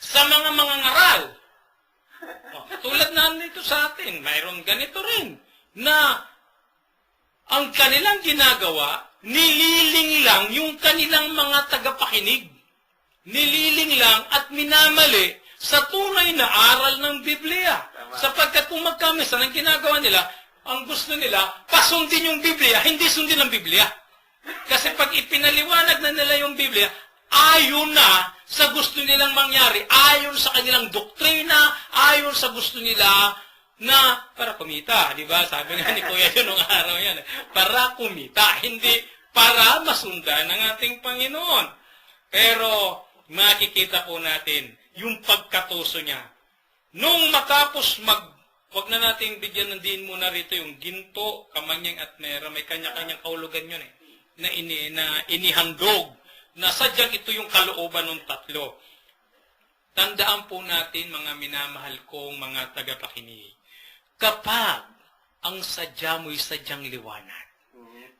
sa mga mangangaral. Tulad na nito sa atin, mayroon ganito rin, na ang kanilang ginagawa, nililing lang yung kanilang mga tagapakinig. Nililing lang at minamali sa tunay na aral ng Biblia. Sapagkat kung magkamisa ng ginagawa nila, ang gusto nila, pasundin yung Biblia, hindi sundin ang Biblia. Kasi pag ipinaliwanag na nila yung Biblia, ayon na sa gusto nilang mangyari, ayon sa kanilang doktrina, ayon sa gusto nila na para kumita. Di ba? Sabi nga ni Kuya yun nung araw yan. Para kumita, hindi para masundan ng ating Panginoon. Pero makikita po natin yung pagkatuso niya. Nung matapos wag na nating bigyan ng din muna rito yung ginto, kamanyang at mera, may kanya-kanyang kahulugan yun na inihandog, na sadyang ito yung kalooban ng tatlo. Tandaan po natin, mga minamahal kong mga tagapakinig, kapag ang sadya mo'y sadyang liwanag,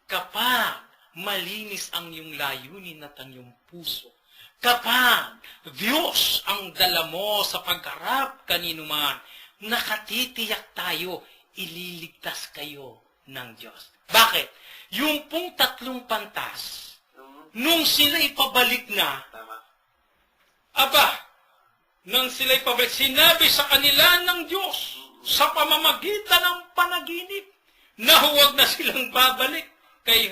kapag malinis ang iyong layunin at ang iyong puso, kapag Diyos ang dala mo sa pagharap kanino man, nakatitiyak tayo, ililigtas kayo ng Diyos. Bakit? Yung pong tatlong pantas, nung sila'y pabalik na, nang sila'y pabalik, sinabi sa kanila ng Diyos, sa pamamagitan ng panaginip, na huwag na silang babalik kay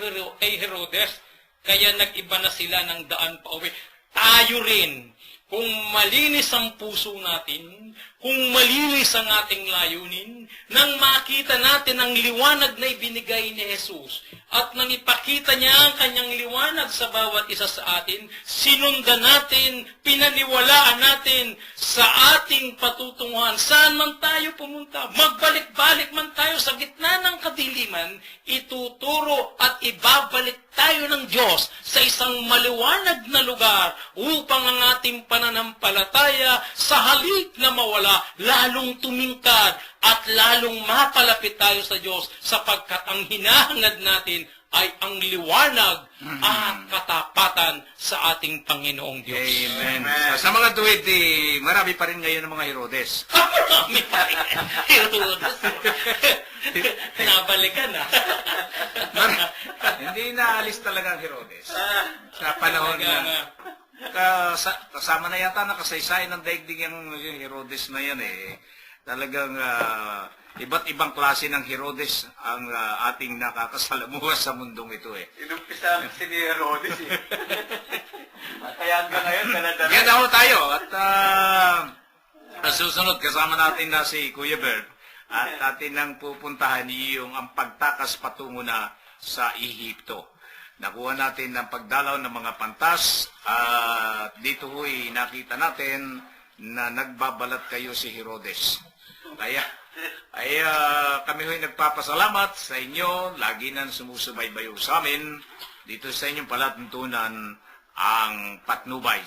Herodes, kaya nag-iba na sila ng daan pa uwi. Tayo rin, kung malinis ang puso natin, kung malinis ang ating layunin, nang makita natin ang liwanag na ibinigay ni Jesus, at nang ipakita niya ang kanyang liwanag sa bawat isa sa atin, sinundan natin, pinaniwalaan natin sa ating patutunguhan. Saan man tayo pumunta, magbalik-balik man tayo sa gitna ng kadiliman, ituturo at ibabalik tayo ng Diyos sa isang maliwanag na lugar upang ang ating pananampalataya sa halip na mawala, lalong tumingkad at lalong mapalapit tayo sa Diyos sapagkat ang hinahangad natin ay ang liwanag at katapatan sa ating Panginoong Diyos. Amen. Sa mga tuwid, marami pa rin ngayon ng mga Herodes. Marami pa rin. Herodes. Nabalikan na. Hindi naalis talaga ang Herodes. Sa panahon na kasama na yata na kasaysayan ng daigdig yung Herodes na yan Talagang iba't ibang klase ng Herodes ang ating nakakasalamuha sa mundong ito Inumpisa si ni Herodes Kaya hanggang ngayon, kanadara. Yan ako tayo. At susunod, kasama natin na si Kuya Bert. At atin nang pupuntahan yung ang pagtakas patungo na sa Ehipto. Nakuha natin ang pagdalaw ng mga pantas. At dito ho'y nakita natin na nagbabalat kayo si Herodes. Kaya kami ho'y nagpapasalamat sa inyo. Lagi nang sumusubaybayo sa amin. Dito sa inyong palatuntunan ang patnubay.